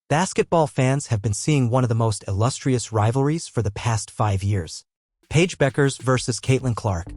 Basketball fans have been seeing one of the most illustrious rivalries for the past 5 years. Paige Bueckers versus Caitlin Clark.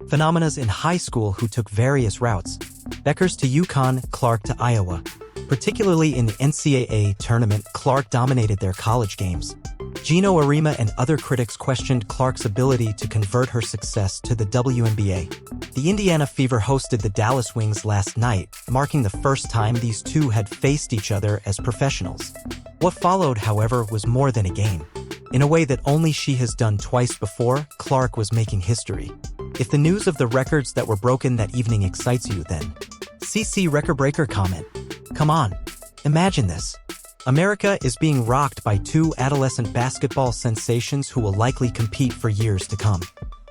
Phenomenas in high school who took various routes. Bueckers to UConn, Clark to Iowa. Particularly in the NCAA tournament, Clark dominated their college games. Geno Auriemma and other critics questioned Clark's ability to convert her success to the WNBA. The Indiana Fever hosted the Dallas Wings last night, marking the first time these two had faced each other as professionals. What followed, however, was more than a game. In a way that only she has done twice before, Clark was making history. If the news of the records that were broken that evening excites you, then CC Record Breaker comment. Come on, imagine this. America is being rocked by two adolescent basketball sensations who will likely compete for years to come.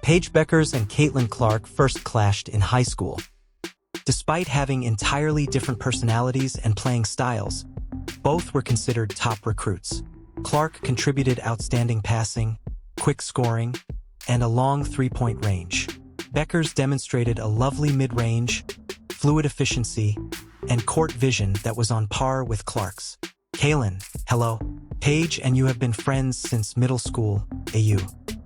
Paige Bueckers and Caitlin Clark first clashed in high school. Despite having entirely different personalities and playing styles, both were considered top recruits. Clark contributed outstanding passing, quick scoring, and a long three-point range. Bueckers demonstrated a lovely mid-range, fluid efficiency, and court vision that was on par with Clark's. Caitlin, hello. Paige and you have been friends since middle school, AU.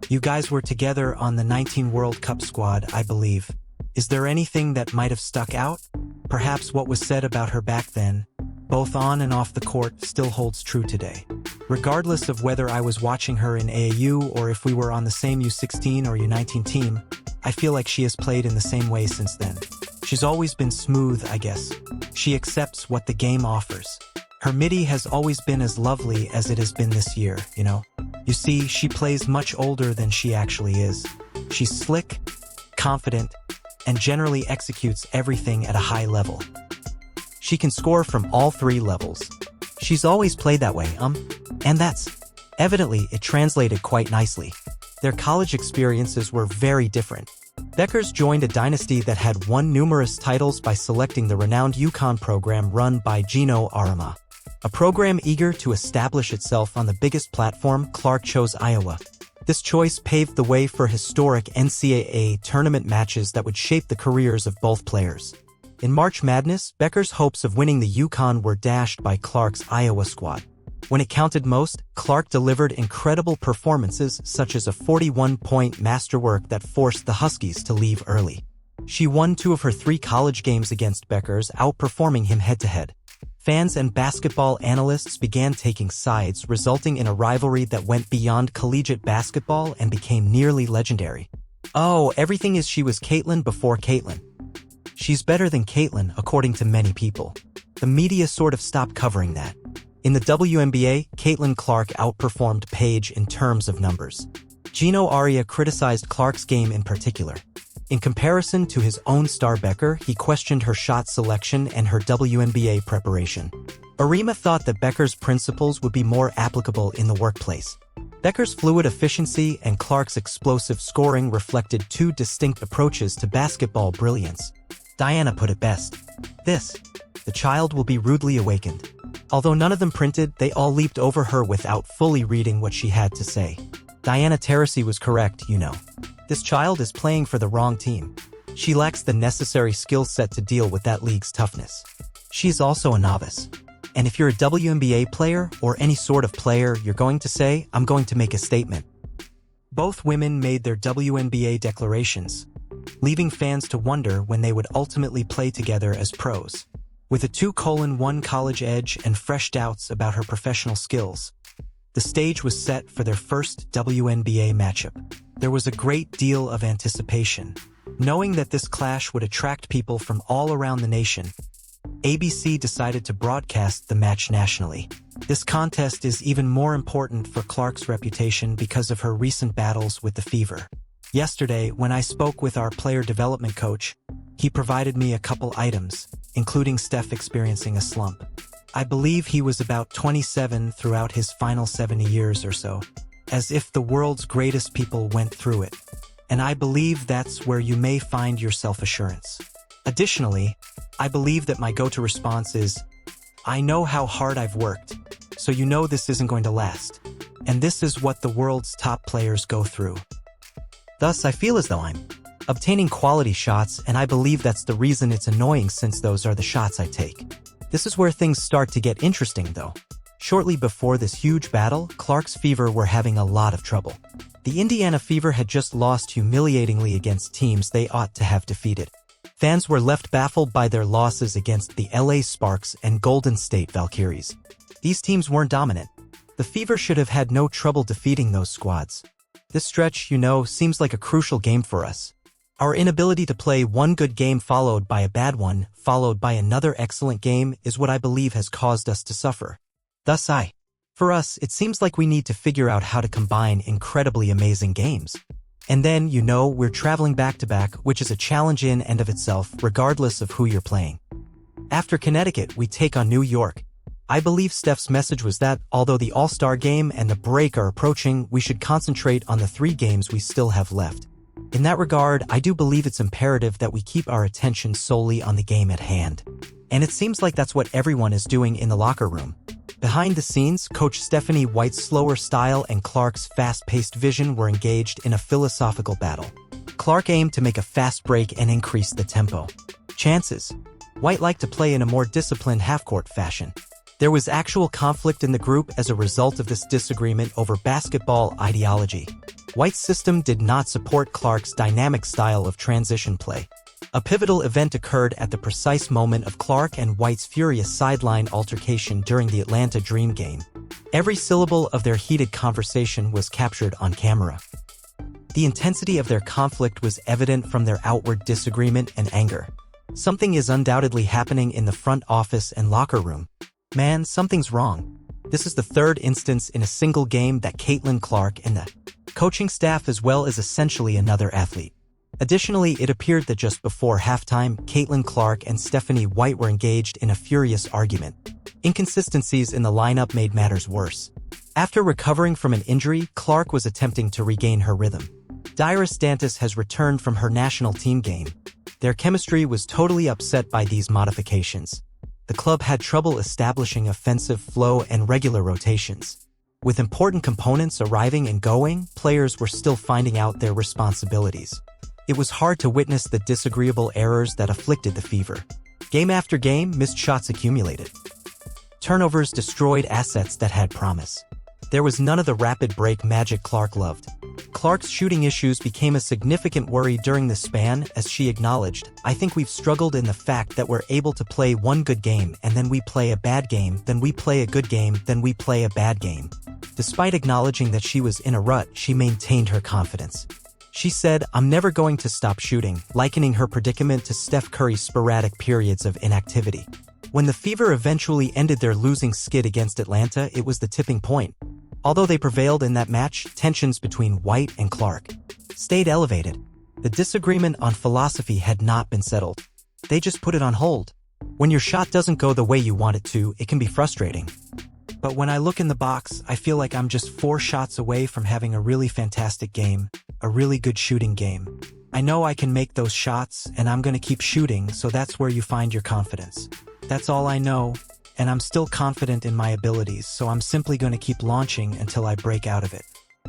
You guys were together on the 19 World Cup squad, I believe. Is there anything that might have stuck out? Perhaps what was said about her back then, both on and off the court, still holds true today. Regardless of whether I was watching her in AAU or if we were on the same U16 or U19 team, I feel like she has played in the same way since then. She's always been smooth, I guess. She accepts what the game offers. Her midi has always been as lovely as it has been this year, you know? You see, she plays much older than she actually is. She's slick, confident, and generally executes everything at a high level. She can score from all three levels. She's always played that way, and that's. Evidently, it translated quite nicely. Their college experiences were very different. Bueckers joined a dynasty that had won numerous titles by selecting the renowned UConn program run by Geno Auriemma. A program eager to establish itself on the biggest platform, Clark chose Iowa. This choice paved the way for historic NCAA tournament matches that would shape the careers of both players. In March Madness, Bueckers' hopes of winning the UConn were dashed by Clark's Iowa squad. When it counted most, Clark delivered incredible performances such as a 41-point masterwork that forced the Huskies to leave early. She won 2 of her 3 college games against Bueckers, outperforming him head-to-head. Fans and basketball analysts began taking sides, resulting in a rivalry that went beyond collegiate basketball and became nearly legendary. Oh, everything is she was Caitlin before Caitlin. She's better than Caitlin, according to many people. The media sort of stopped covering that. In the WNBA, Caitlin Clark outperformed Paige in terms of numbers. Geno Auriemma criticized Clark's game in particular. In comparison to his own star Bueckers, he questioned her shot selection and her WNBA preparation. Auriemma thought that Bueckers' principles would be more applicable in the workplace. Bueckers' fluid efficiency and Clark's explosive scoring reflected 2 distinct approaches to basketball brilliance. Diana put it best. The child will be rudely awakened. Although none of them printed, they all leaped over her without fully reading what she had to say. Diana Taurasi was correct, you know. This child is playing for the wrong team. She lacks the necessary skill set to deal with that league's toughness. She's also a novice. And if you're a WNBA player or any sort of player, you're going to say, I'm going to make a statement. Both women made their WNBA declarations, leaving fans to wonder when they would ultimately play together as pros. With a 2:1 college edge and fresh doubts about her professional skills, the stage was set for their first WNBA matchup. There was a great deal of anticipation. Knowing that this clash would attract people from all around the nation, ABC decided to broadcast the match nationally. This contest is even more important for Clark's reputation because of her recent battles with the Fever. Yesterday, when I spoke with our player development coach, he provided me a couple items, including Steph experiencing a slump. I believe he was about 27 throughout his final 70 years or so, as if the world's greatest people went through it. And I believe that's where you may find your self-assurance. Additionally, I believe that my go-to response is, I know how hard I've worked, so you know this isn't going to last. And this is what the world's top players go through. Thus, I feel as though I'm obtaining quality shots, and I believe that's the reason it's annoying since those are the shots I take. This is where things start to get interesting, though. Shortly before this huge battle, Clark's Fever were having a lot of trouble. The Indiana Fever had just lost humiliatingly against teams they ought to have defeated. Fans were left baffled by their losses against the LA Sparks and Golden State Valkyries. These teams weren't dominant. The Fever should have had no trouble defeating those squads. This stretch, seems like a crucial game for us. Our inability to play one good game followed by a bad one, followed by another excellent game, is what I believe has caused us to suffer. For us, it seems like we need to figure out how to combine incredibly amazing games. And then, we're traveling back-to-back, which is a challenge in and of itself, regardless of who you're playing. After Connecticut, we take on New York. I believe Steph's message was that, although the All-Star game and the break are approaching, we should concentrate on the 3 games we still have left. In that regard, I do believe it's imperative that we keep our attention solely on the game at hand. And it seems like that's what everyone is doing in the locker room. Behind the scenes, Coach Stephanie White's slower style and Clark's fast-paced vision were engaged in a philosophical battle. Clark aimed to make a fast break and increase the tempo. Chances. White liked to play in a more disciplined half-court fashion. There was actual conflict in the group as a result of this disagreement over basketball ideology. White's system did not support Clark's dynamic style of transition play. A pivotal event occurred at the precise moment of Clark and White's furious sideline altercation during the Atlanta Dream game. Every syllable of their heated conversation was captured on camera. The intensity of their conflict was evident from their outward disagreement and anger. Something is undoubtedly happening in the front office and locker room. Man, something's wrong. This is the 3rd instance in a single game that Caitlin Clark and the coaching staff as well as essentially another athlete. Additionally, it appeared that just before halftime, Caitlin Clark and Stephanie White were engaged in a furious argument. Inconsistencies in the lineup made matters worse. After recovering from an injury, Clark was attempting to regain her rhythm. Dairis Dantas has returned from her national team game. Their chemistry was totally upset by these modifications. The club had trouble establishing offensive flow and regular rotations. With important components arriving and going, players were still finding out their responsibilities. It was hard to witness the disagreeable errors that afflicted the Fever. Game after game, missed shots accumulated. Turnovers destroyed assets that had promise. There was none of the rapid break magic Clark loved. Clark's shooting issues became a significant worry during the span as she acknowledged, "I think we've struggled in the fact that we're able to play one good game and then we play a bad game, then we play a good game, then we play a bad game." Despite acknowledging that she was in a rut, she maintained her confidence. She said, "I'm never going to stop shooting," likening her predicament to Steph Curry's sporadic periods of inactivity. When the Fever eventually ended their losing skid against Atlanta, it was the tipping point. Although they prevailed in that match, tensions between White and Clark stayed elevated. The disagreement on philosophy had not been settled. They just put it on hold. When your shot doesn't go the way you want it to, it can be frustrating. But when I look in the box, I feel like I'm just 4 shots away from having a really fantastic game, a really good shooting game. I know I can make those shots, and I'm going to keep shooting, so that's where you find your confidence. That's all I know, and I'm still confident in my abilities, so I'm simply going to keep launching until I break out of it.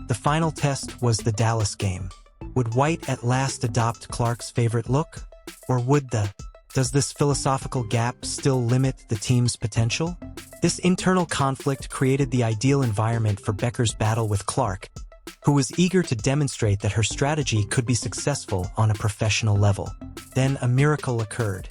The final test was the Dallas game. Would White at last adopt Clark's favorite look? Or does this philosophical gap still limit the team's potential? This internal conflict created the ideal environment for Bueckers' battle with Clark, who was eager to demonstrate that her strategy could be successful on a professional level. Then a miracle occurred.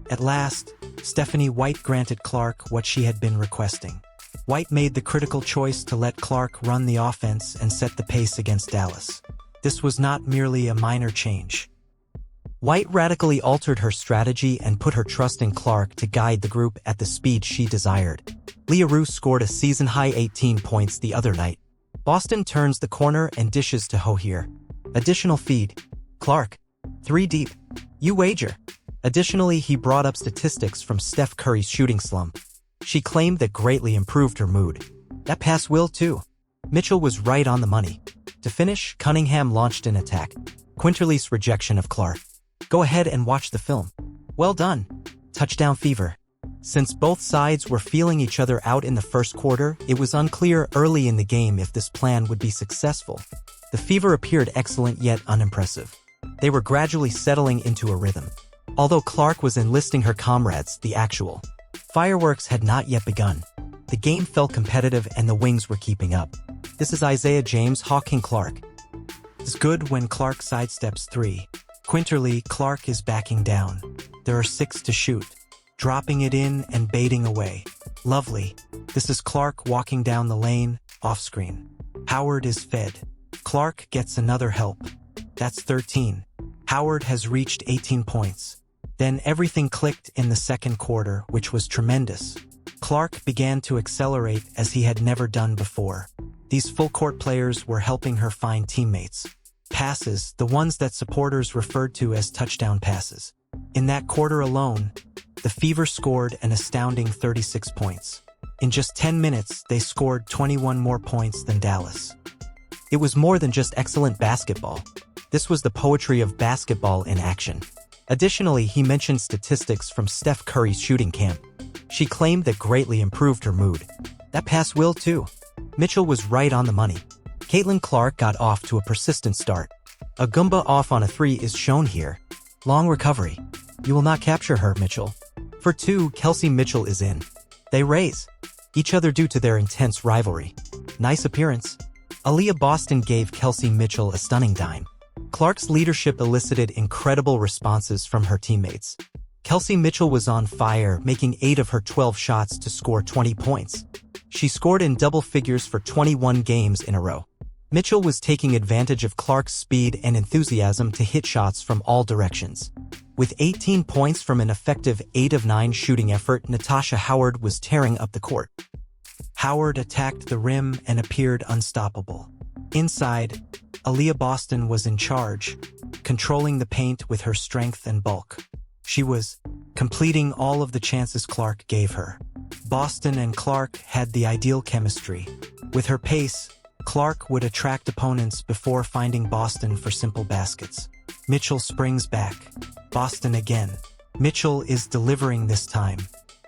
At last, Stephanie White granted Clark what she had been requesting. White made the critical choice to let Clark run the offense and set the pace against Dallas. This was not merely a minor change. White radically altered her strategy and put her trust in Clark to guide the group at the speed she desired. Leah Rue scored a season-high 18 points the other night. Boston turns the corner and dishes to Hohier. Additional feed. Clark. 3 deep. You wager. Additionally, he brought up statistics from Steph Curry's shooting slump. She claimed that greatly improved her mood. That pass will too. Mitchell was right on the money. To finish, Cunningham launched an attack. Quinterly's rejection of Clark. Go ahead and watch the film. Well done. Touchdown Fever. Since both sides were feeling each other out in the first quarter, it was unclear early in the game if this plan would be successful. The Fever appeared excellent yet unimpressive. They were gradually settling into a rhythm. Although Clark was enlisting her comrades, the actual fireworks had not yet begun. The game felt competitive and the Wings were keeping up. This is Isaiah James hawking Clark. It's good when Clark sidesteps 3. Quinterly, Clark is backing down. There are 6 to shoot. Dropping it in and baiting away. Lovely. This is Clark walking down the lane, off-screen. Howard is fed. Clark gets another help. That's 13. Howard has reached 18 points. Then everything clicked in the second quarter, which was tremendous. Clark began to accelerate as he had never done before. These full-court players were helping her find teammates. Passes, the ones that supporters referred to as touchdown passes. In that quarter alone, the Fever scored an astounding 36 points. In just 10 minutes, they scored 21 more points than Dallas. It was more than just excellent basketball. This was the poetry of basketball in action. Additionally, he mentioned statistics from Steph Curry's shooting camp. She claimed that greatly improved her mood. That pass will too. Mitchell was right on the money. Caitlin Clark got off to a persistent start. A Goomba off on a 3 is shown here. Long recovery. You will not capture her, Mitchell. For 2, Kelsey Mitchell is in. They raise each other due to their intense rivalry. Nice appearance. Aaliyah Boston gave Kelsey Mitchell a stunning dime. Clark's leadership elicited incredible responses from her teammates. Kelsey Mitchell was on fire, making 8 of her 12 shots to score 20 points. She scored in double figures for 21 games in a row. Mitchell was taking advantage of Clark's speed and enthusiasm to hit shots from all directions. With 18 points from an effective 8 of 9 shooting effort, Natasha Howard was tearing up the court. Howard attacked the rim and appeared unstoppable. Inside, Aaliyah Boston was in charge, controlling the paint with her strength and bulk. She was completing all of the chances Clark gave her. Boston and Clark had the ideal chemistry. With her pace, Clark would attract opponents before finding Boston for simple baskets. Mitchell springs back. Boston again. Mitchell is delivering this time.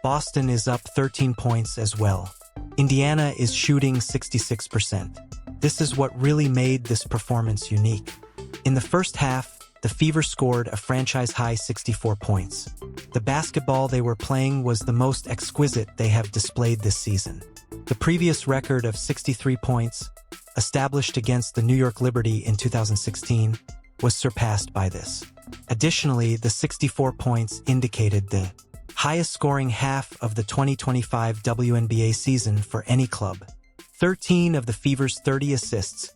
Boston is up 13 points as well. Indiana is shooting 66%. This is what really made this performance unique. In the first half, the Fever scored a franchise-high 64 points. The basketball they were playing was the most exquisite they have displayed this season. The previous record of 63 points, established against the New York Liberty in 2016, was surpassed by this. Additionally, the 64 points indicated the highest scoring half of the 2025 WNBA season for any club. 13 of the Fever's 30 assists,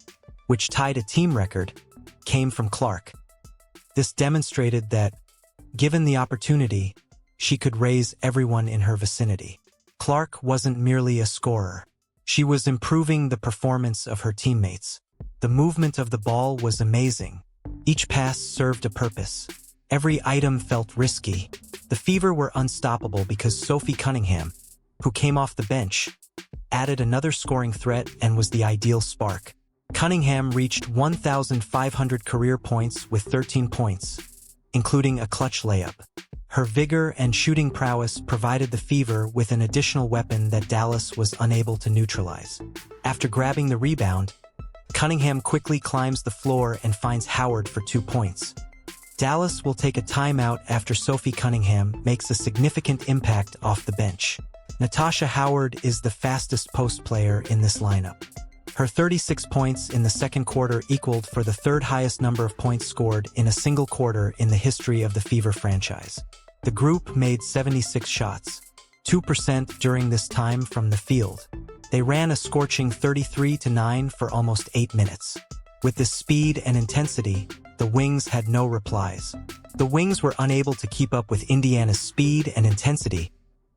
which tied a team record, came from Clark. This demonstrated that, given the opportunity, she could raise everyone in her vicinity. Clark wasn't merely a scorer. She was improving the performance of her teammates. The movement of the ball was amazing. Each pass served a purpose. Every item felt risky. The Fever were unstoppable because Sophie Cunningham, who came off the bench, added another scoring threat and was the ideal spark. Cunningham reached 1,500 career points with 13 points, including a clutch layup. Her vigor and shooting prowess provided the Fever with an additional weapon that Dallas was unable to neutralize. After grabbing the rebound, Cunningham quickly climbs the floor and finds Howard for 2 points. Dallas will take a timeout after Sophie Cunningham makes a significant impact off the bench. Natasha Howard is the fastest post player in this lineup. Her 36 points in the second quarter equaled for the third highest number of points scored in a single quarter in the history of the Fever franchise. The group made 76 shots, 2% during this time from the field. They ran a scorching 33-9 for almost 8 minutes. With this speed and intensity, the Wings had no replies. The Wings were unable to keep up with Indiana's speed and intensity,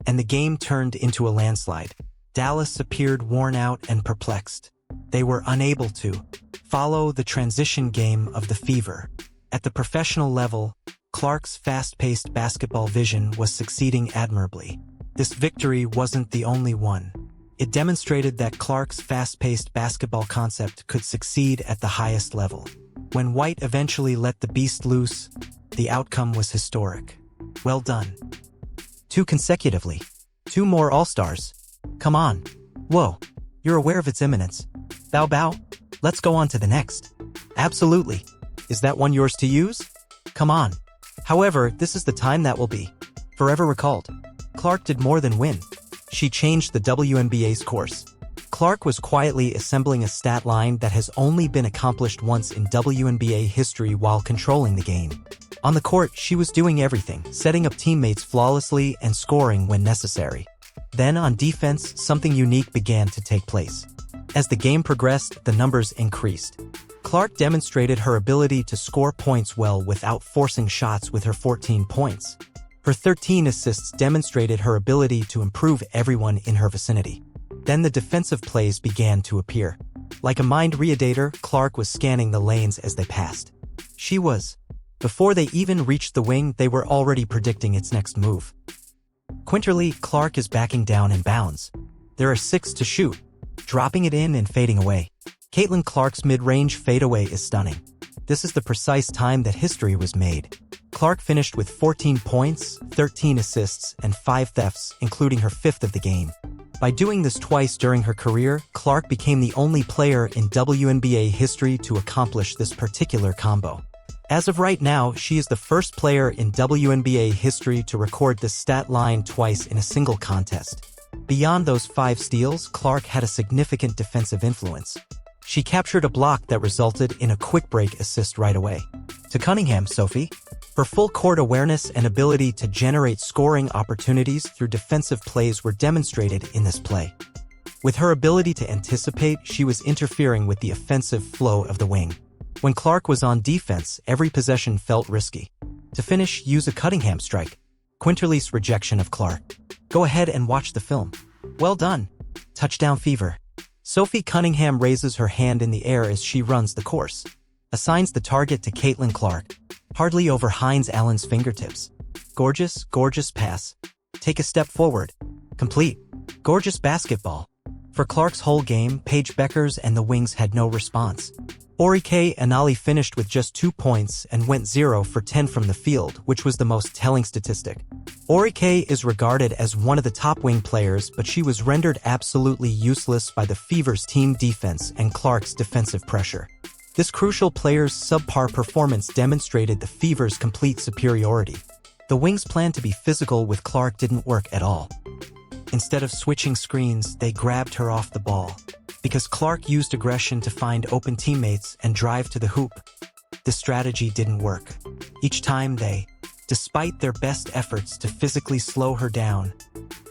and the game turned into a landslide. Dallas appeared worn out and perplexed. They were unable to follow the transition game of the Fever. At the professional level, Clark's fast-paced basketball vision was succeeding admirably. This victory wasn't the only one. It demonstrated that Clark's fast-paced basketball concept could succeed at the highest level. When White eventually let the beast loose, the outcome was historic. Well done. 2 consecutively. 2 more All-Stars. Come on. Whoa. You're aware of its imminence. Bow bow. Let's go on to the next. Absolutely. Is that one yours to use? Come on. However, this is the time that will be forever recalled. Clark did more than win. She changed the WNBA's course. Clark was quietly assembling a stat line that has only been accomplished once in WNBA history while controlling the game. On the court, she was doing everything, setting up teammates flawlessly and scoring when necessary. Then on defense, something unique began to take place. As the game progressed, the numbers increased. Clark demonstrated her ability to score points well without forcing shots with her 14 points. Her 13 assists demonstrated her ability to improve everyone in her vicinity. Then the defensive plays began to appear. Like a mind readator, Clark was scanning the lanes as they passed. Before they even reached the wing, they were already predicting its next move. Quinterly, Clark is backing down in bounds. There are 6 to shoot, dropping it in and fading away. Caitlin Clark's mid-range fadeaway is stunning. This is the precise time that history was made. Clark finished with 14 points, 13 assists, and 5 thefts, including her 5th of the game. By doing this twice during her career, Clark became the only player in WNBA history to accomplish this particular combo. As of right now, she is the first player in WNBA history to record this stat line twice in a single contest. Beyond those 5 steals, Clark had a significant defensive influence. She captured a block that resulted in a quick break assist right away. To Cunningham, Sophie. Her full court awareness and ability to generate scoring opportunities through defensive plays were demonstrated in this play. With her ability to anticipate, she was interfering with the offensive flow of the wing. When Clark was on defense, every possession felt risky. To finish, use a Cunningham strike. Quinterly's rejection of Clark. Go ahead and watch the film. Well done. Touchdown fever. Sophie Cunningham raises her hand in the air as she runs the course. Assigns the target to Caitlin Clark. Hardly over Hines Allen's fingertips. Gorgeous, gorgeous pass. Take a step forward. Complete. Gorgeous basketball. For Clark's whole game, Paige Bueckers and the Wings had no response. Orike Anali finished with just 2 points and went 0 for 10 from the field, which was the most telling statistic. Orike is regarded as one of the top wing players, but she was rendered absolutely useless by the Fever's team defense and Clark's defensive pressure. This crucial player's subpar performance demonstrated the Fever's complete superiority. The Wings' plan to be physical with Clark didn't work at all. Instead of switching screens, they grabbed her off the ball. Because Clark used aggression to find open teammates and drive to the hoop. The strategy didn't work. Each time despite their best efforts to physically slow her down,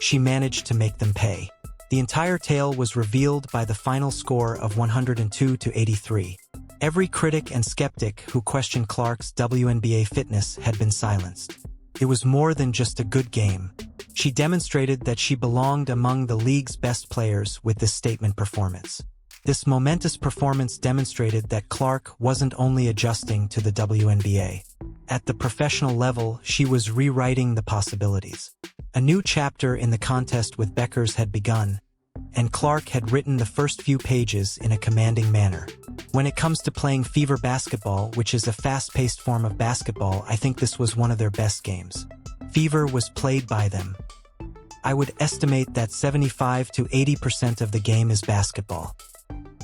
she managed to make them pay. The entire tale was revealed by the final score of 102-83. Every critic and skeptic who questioned Clark's WNBA fitness had been silenced. It was more than just a good game. She demonstrated that she belonged among the league's best players with this statement performance. This momentous performance demonstrated that Clark wasn't only adjusting to the WNBA. At the professional level, she was rewriting the possibilities. A new chapter in the contest with Bueckers had begun, and Clark had written the first few pages in a commanding manner. When it comes to playing Fever basketball, which is a fast-paced form of basketball, I think this was one of their best games. Fever was played by them. I would estimate that 75-80% of the game is basketball.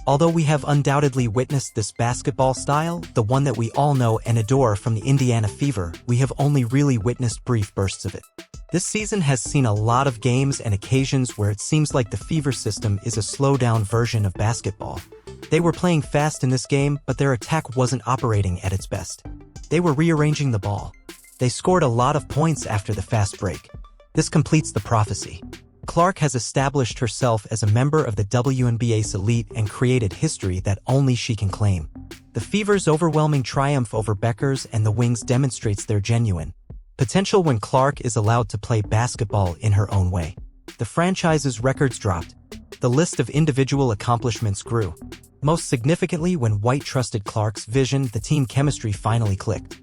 Although we have undoubtedly witnessed this basketball style, the one that we all know and adore from the Indiana Fever, we have only really witnessed brief bursts of it. This season has seen a lot of games and occasions where it seems like the Fever system is a slowed-down version of basketball. They were playing fast in this game, but their attack wasn't operating at its best. They were rearranging the ball. They scored a lot of points after the fast break. This completes the prophecy. Clark has established herself as a member of the WNBA's elite and created history that only she can claim. The Fever's overwhelming triumph over Bueckers and the Wings demonstrates their genuine potential when Clark is allowed to play basketball in her own way. The franchise's records dropped. The list of individual accomplishments grew. Most significantly, when White trusted Clark's vision, the team chemistry finally clicked.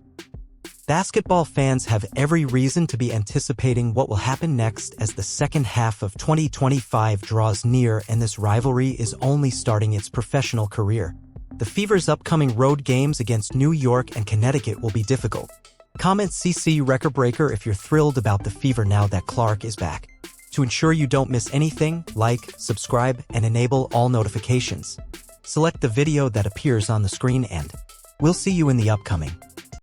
Basketball fans have every reason to be anticipating what will happen next as the second half of 2025 draws near and this rivalry is only starting its professional career. The Fever's upcoming road games against New York and Connecticut will be difficult. Comment CC Record Breaker if you're thrilled about the Fever now that Clark is back. To ensure you don't miss anything, like, subscribe, and enable all notifications. Select the video that appears on the screen and we'll see you in the upcoming